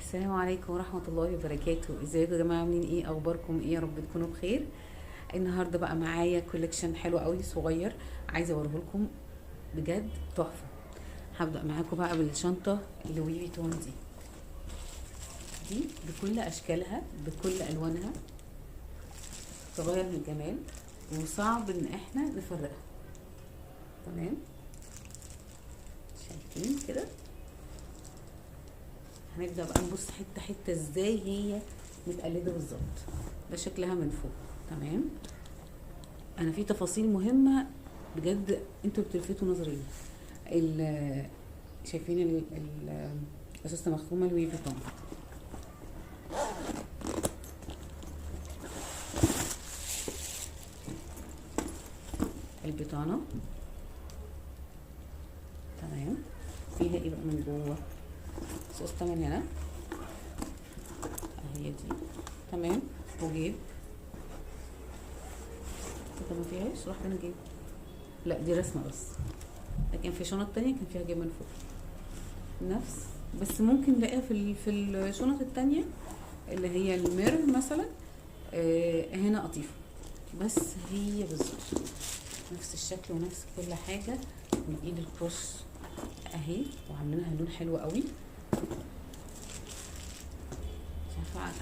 السلام عليكم ورحمة الله وبركاته. ازيكم يا جماعة؟ عاملين ايه؟ اخباركم ايه؟ يا رب تكونوا بخير. النهاردة بقى معايا كوليكشن حلو قوي صغير، عايزة اوريه لكم، بجد تحفة. هبدأ معاكم بقى بالشنطة لوي فيتون دي بكل اشكالها بكل الوانها، تغير من الجمال وصعب ان احنا نفرقها. تمام، شايفين كده؟ هنبدأ بقى نبص حتة حتة ازاي هي متقلدة بالظبط. ده شكلها من فوق. تمام، انا في تفاصيل مهمة بجد انتوا بتلفتوا نظري ليها. شايفين الاساسة مخرومة لوي فيتون، البطانة. تمام، فيها ايه بقى من جوه؟ سوسته من هنا اهي دي. تمام، وجيب كده ما فيهاش، راح فين الجيب؟ لا دي رسمه بس، لكن في شنط تانية كان فيها جيب من فوق نفس، بس ممكن نلاقيها في الشنط التانية اللي هي الميرور مثلا. هنا قطيفه، بس هي بالظبط نفس الشكل ونفس كل حاجه. من ايد الكروس اهي، وعاملينها لون حلو قوي.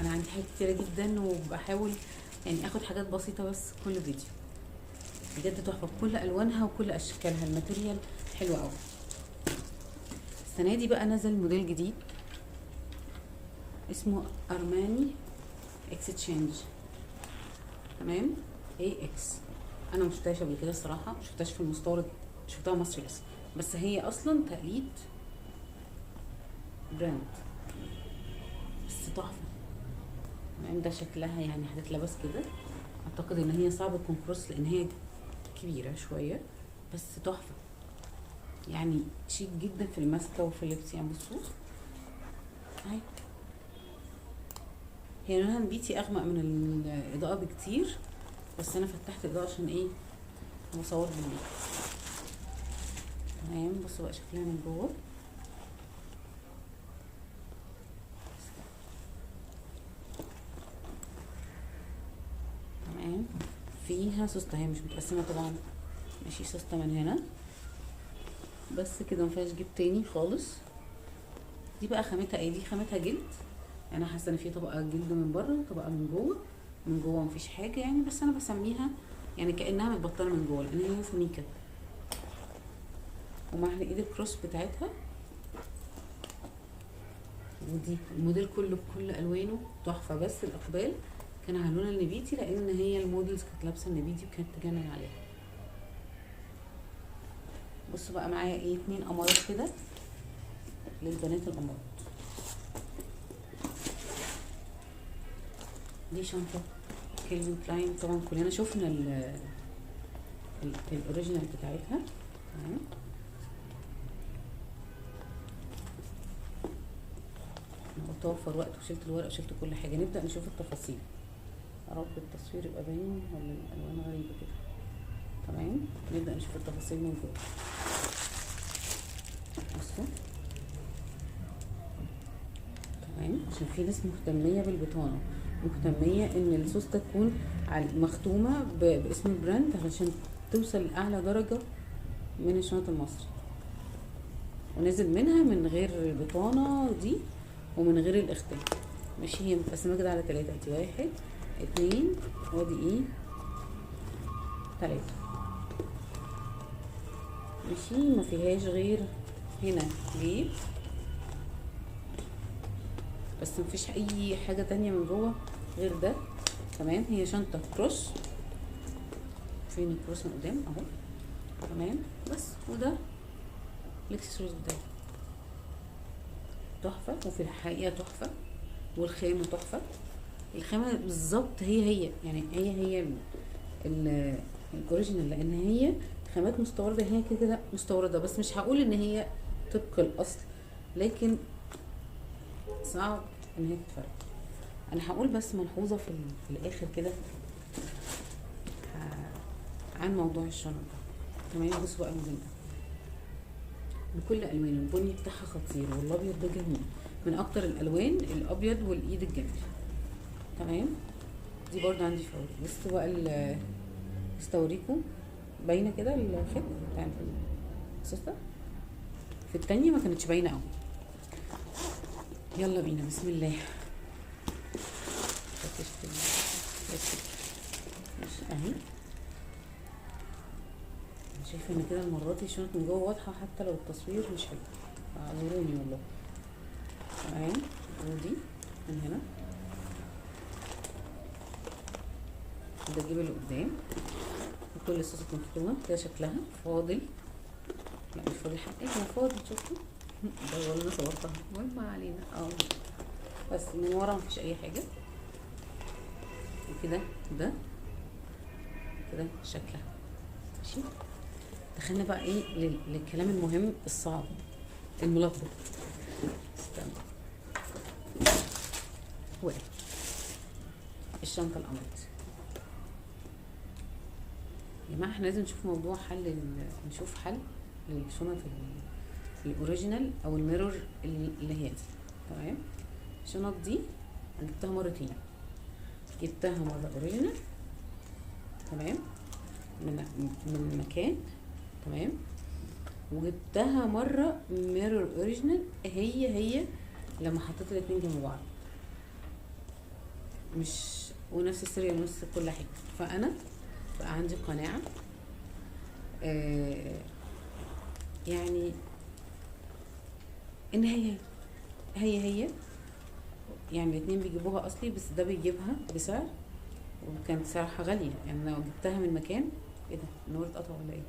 انا عندي حاجات كتيره جدا وبحاول يعني اخد حاجات بسيطه بس كل فيديو. بجد تحفه بكل الوانها وكل اشكالها، الماتيريال حلو قوي. السنه دي بقى نزل موديل جديد اسمه ارماني اكستشينج. تمام، اي اكس. انا مش شفتهاش قبل كده الصراحه، مش شفتهاش في المستورد، شفتها مصري بس هي اصلا تقليد براند، بس تحفه. تمام، ده شكلها يعني هتتلبس كده. اعتقد ان هي صعب تكون كروس لان هي كبيره شويه، بس تحفه يعني، شيك جدا في الماسكه وفي اللبس. يعني بصوا اهي، هي لونها نبيتي اغمق من الاضاءه بكتير، بس انا فتحت الاضاءه عشان ايه؟ بصور بالليل. تمام، بصوا بقى شكلها من جوه. تمام، فيها سوسته، هي مش متقسمه طبعا، ماشي سوسته من هنا بس كده، مفيهاش جيب تاني خالص. دي بقى خامتها ايه؟ دي خامتها جلد. انا حاسه ان في طبقه جلد من بره وطبقه من جوه. من جوه مفيش حاجه يعني، بس انا بسميها يعني كانها متبطنه من جوه لان هي سميكه. ومع ايد الكروس بتاعتها. ودي الموديل كله بكل الوانه تحفه، بس الاقبال كان على لون النبيتي لان هي الموديلز كانت لابسه النبيتي وكانت تجنن عليها. بصوا بقى معايا ايه، 2 قمرات كده للبنات القمرات. دي شنطه كيلفين كلاين، طبعا كلنا شفنا الاوريجينال بتاعتها. تمام، انا قلت اوفر وقت وشلت الورق وشلت كل حاجه. نبدا نشوف التفاصيل. يا رب التصوير يبقى باين ولا الالوان غريبه كده. تمام، نبدا نشوف التفاصيل من جوه. بصوا، تمام، عشان في ناس مهتميه بالبطانه، مهتميه ان السوسته تكون مختومه باسم البراند علشان توصل لاعلى درجه من الشنط المصري، ونزل منها من غير البطانه دي ومن غير الاختام. ماشي، هي متقسمه كده على 3، ادي 1 2 وادي ايه 3. ماشي، ما فيهاش غير هنا جيب بس، مفيش اي حاجه تانية من جوه غير ده. تمام، هي شنطه كروس. فين الكروس من قدام اهو. تمام، بس وده الاكسسوارز بتاعي تحفه، وفي الحقيقه تحفه، والخامه تحفه. الخامه بالظبط هي يعني هي الاوريجينال، لان هي خامات مستورده، هي كده كده مستورده، بس مش هقول ان هي طبق الاصل، لكن صعب ان هي تتفرق. انا هقول بس ملحوظه في الاخر كده عن موضوع الشنط ده. تمام، بصوا بقى الموديل ده بكل الوانه، البني بتاعها خطير والابيض ده جميل، من اكتر الالوان الابيض والايد الجميل. تمام. دي برضو عندي فوري. بس بقى استوريكم باينه كده الخيط بتاع السوسته، في التانية ما كانتش باينه قوي. يلا بينا، بسم الله. ماشي اهي. شايفه ان كده المره دي الشنط من جوه واضحه حتى لو التصوير مش حلو، اعذروني والله. تمام. ودي من هنا ده اجيب اللي قدام وكل الصوصات مكتومه كده شكلها فاضل. لا مش فاضل حقيقي، هو فاضل. شفتوا ده ولا انا صورتها؟ المهم ما علينا. بس من ورا مفيش اي حاجه. وكده ده كده شكلها. ماشي. دخلنا بقى ايه للكلام المهم الصعب الملخبط. استنى. هو الشنطه القمر. يا جماعه احنا لازم نشوف موضوع حل، نشوف حل للشنط الاوريجينال او الميرور اللي هي دي. تمام. الشنط دي انا جبتها مرتين، جبتها مره اوريجينال تمام من مكان تمام، وجبتها مره ميرور اوريجينال هي لما حطيت الاتنين جنب بعض، مش ونفس السيريال نفس كل حاجه. فانا بقى عندي قناعه يعني ان هي يعني الاتنين بيجيبوها اصلي، بس ده بيجيبها بسعر، وكانت سعرها غاليه. يعني لو جبتها من مكان ايه ده، النور اتقطع ولا ايه؟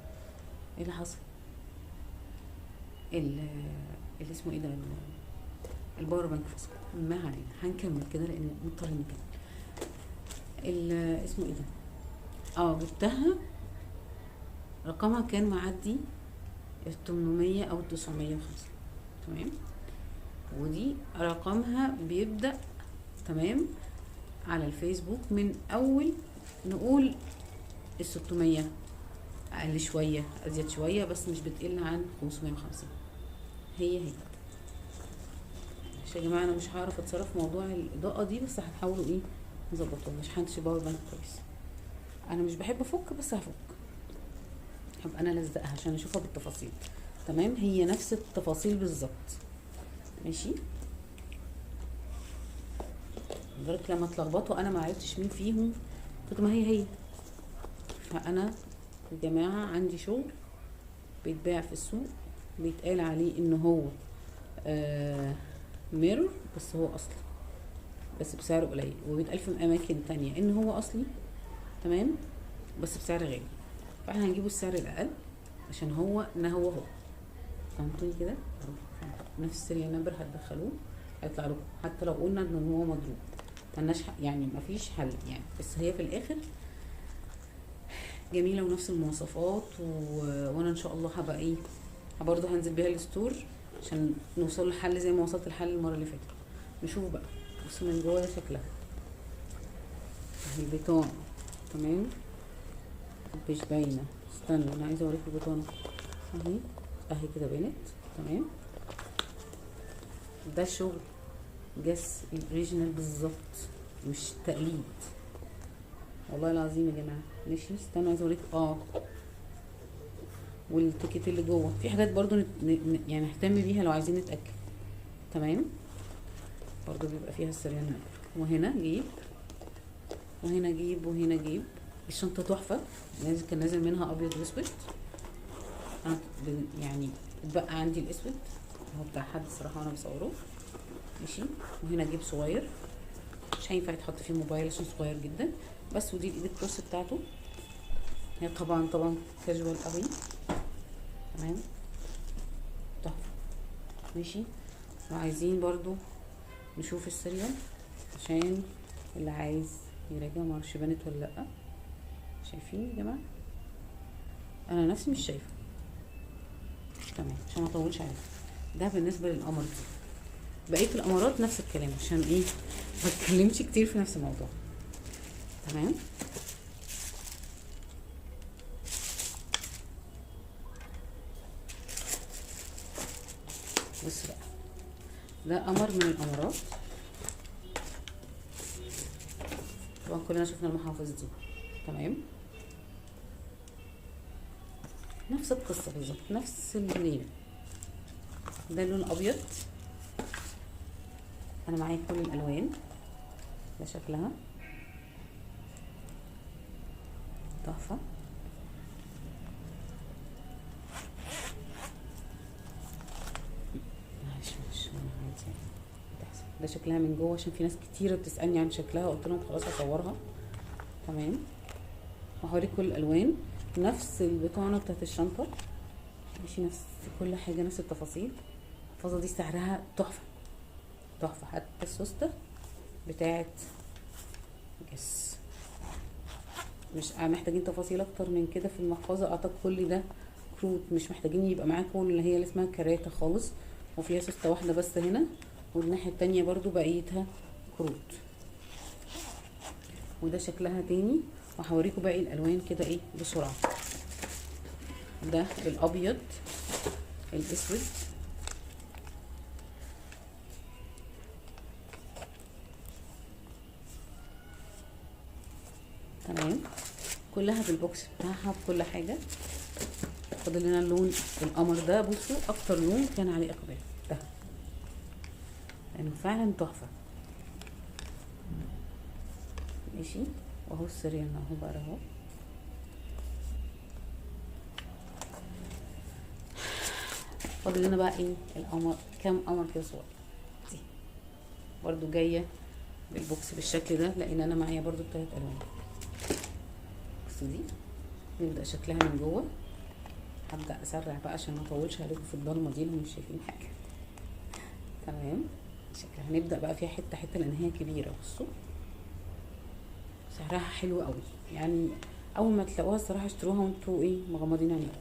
ايه اللي حصل؟ اللي اسمه ايه ده، الباور بانك فصل. ما علينا، هنكمل كده لان مضطرين نكمل. اسمه ايه ده، جبتها رقمها كان معدي 800 او 905. تمام. ودي رقمها بيبدأ تمام على الفيسبوك من اول نقول 600، اقل شوية ازيد شوية، بس مش بتقل عن 550. هي ماشي يا جماعة. انا مش هعرف اتصرف في موضوع الاضاءة دي، بس هنحاولوا ايه نظبطوها. مش هنشي باور بانك كويس. انا مش بحب افك، بس هفك، هبقى انا لزقها عشان اشوفها بالتفاصيل. تمام. هي نفس التفاصيل بالظبط. ماشي. لدرجة لما اتلخبطوا انا ما عرفتش مين فيهم، قلت ما هي. فانا يا جماعة عندي شغل بيتباع في السوق، بيتقال عليه ان هو ميرور، بس هو اصلي بس بسعر قليل، وبيتقال في اماكن تانية ان هو اصلي تمام بس بسعر غالي. فاحنا هنجيبه السعر الاقل عشان هو فهمتوني كده؟ نفس السيريال نمبر هتدخلوه هيطلع لكم، حتى لو قلنا ان هو مضروب ملناش يعني مفيش حل يعني. بس هي في الاخر جميله ونفس المواصفات وانا ان شاء الله هبقى ايه برضه هنزل بيها الستور عشان نوصل لحل زي ما وصلت الحل المره اللي فاتت. نشوف بقى. بصوا من جوه ده شكلها البيتون. تمام. مش باينه، استنوا انا عايزه اوريكم البيتون اهي كده بانت. تمام. ده شغل جس الاوريجينال بالظبط، مش تقليد والله العظيم يا جماعه. ماشي. استنوا عايزه اوريكم والتيكت اللي جوه في حاجات برضو يعني نهتم بيها لو عايزين نتاكد. تمام. برضو بيبقى فيها السريان نمبر، وهنا جيب وهنا جيب وهنا جيب. الشنطه تحفه، كان نازل منها ابيض واسود. يعني اتبقى عندي الاسود هو بتاع حد الصراحه وانا بصوره. ماشي. وهنا جيب صغير مش هينفع يتحط فيه موبايل عشان صغير جدا. بس ودي الايد الكروس بتاعته، هي طبعا كاجوال قوي. تمام. تحفه. ماشي. وعايزين برضو نشوف السيريال عشان اللي عايز يراجع، معرفش بانت ولا لا. شايفين يا جماعه؟ انا نفسي مش شايفه. تمام. عشان ما اطولش عليكم. ده بالنسبه للقمر دي. بقيه القمرات نفس الكلام عشان ايه ما اتكلمش كتير في نفس الموضوع. تمام. بص بقى، ده قمر من القمرات. طبعا كلنا شفنا المحافظ دي. تمام، نفس القصة بالظبط، نفس الليلة. ده لون ابيض، انا معايا كل الالوان. ده شكلها تحفة. ده شكلها من جوه، عشان في ناس كتيرة بتسألني عن شكلها، قلت لهم خلاص هصورها. تمام، وهوريك كل الالوان. نفس البطانة بتاعت الشنطة، ماشي، نفس كل حاجة، نفس التفاصيل. الحفاظة دي سعرها تحفة تحفة. حتى السوستة بتاعت جس، مش محتاجين تفاصيل اكتر من كده في المحفظة. اعتقد كل ده كروت، مش محتاجين يبقى معاكم اللي هي اللي اسمها كراتة خالص، وفيها سوستة واحدة بس هنا، والناحية التانية برضو بقيتها كروت. وده شكلها تاني، وهوريكم باقي الالوان كده ايه بسرعة. ده الابيض، الاسود، تمام، كلها بالبوكس بتاعها بكل حاجة. فاضل لنا اللون القمر ده. بصوا اكتر لون كان عليه اقبال ده، لانه فعلا تحفة. ماشي، واهو السرير اهو بقى اهو. فاضل لنا بقى ايه القمر، كام قمر كده صغير. دي برضو جاية بالبوكس بالشكل ده، لان انا معايا برضو 3 الوان. بصوا دي، نبدأ شكلها من جوه. هبدأ اسرع بقى عشان ما اطولش عليكم في الضلمة دي اللي مش شايفين حاجة. تمام، شكلها هنبدأ بقى فيها حتة حتة لان هي كبيرة. بصوا سعرها حلو قوي، يعني اول ما تلاقوها الصراحة اشتروها وانتوا ايه مغمضين عينيكم.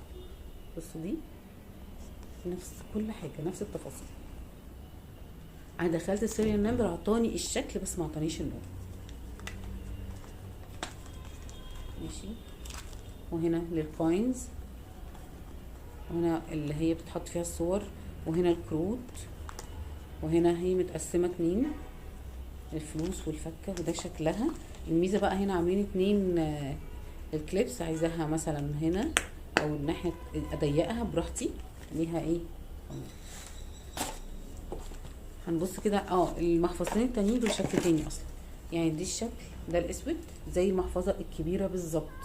بصوا دي نفس كل حاجة، نفس التفاصيل. انا دخلت السيريال نمبر عطاني الشكل بس ما عطانيش اللون. ماشي، وهنا للكوينز، وهنا اللي هي بتحط فيها الصور، وهنا الكروت، وهنا هي متقسمة 2 الفلوس والفكة. وده شكلها. الميزة بقى هنا عاملين 2 الكليبس، عايزاها مثلا هنا او الناحية اضيقها براحتي ليها ايه. هنبص كده المحفظتين التانيين دول شكل تاني اصلا، يعني دي الشكل ده الاسود زي المحفظة الكبيرة بالظبط،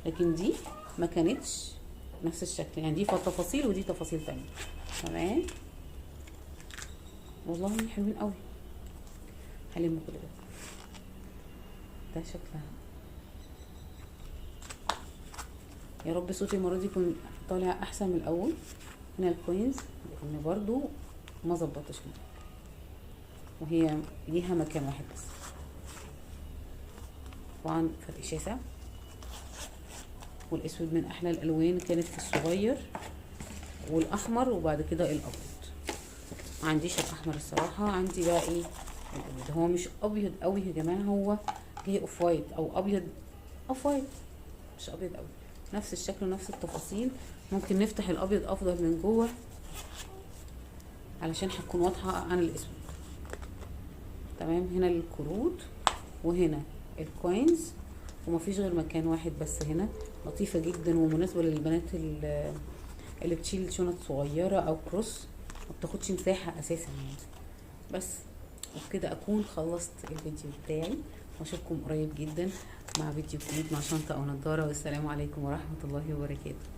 لكن دي ما كانتش نفس الشكل، يعني دي تفاصيل ودي تفاصيل تانية. تمام، والله حلوين قوي. هلم كل ده شكلها. يا رب صوتي المرة دي يكون طالع احسن من الاول. هنا الكوينز لان برضو ما ظبطتش، وهي ليها مكان واحد بس. طبعا فرق شاسع، والاسود من احلى الالوان كانت في الصغير، والاحمر، وبعد كده الابيض. ما عنديش الاحمر الصراحه، عندي بقى ايه الابيض. هو مش ابيض قوي يا جماعه، هو ليه اوف وايت او ابيض اوف وايت، مش ابيض قوي. نفس الشكل ونفس التفاصيل. ممكن نفتح الابيض افضل من جوه علشان هتكون واضحه عن الاسود. تمام، هنا الكروت وهنا الكوينز، ومفيش غير مكان واحد بس هنا. لطيفه جدا ومناسبه للبنات اللي بتشيل شنط صغيره او كروس، ما بتاخدش مساحه اساسا يعني. بس وبكده اكون خلصت الفيديو بتاعي، واشوفكم قريب جدا مع فيديو جديد مع شنطه او نضاره. والسلام عليكم ورحمه الله وبركاته.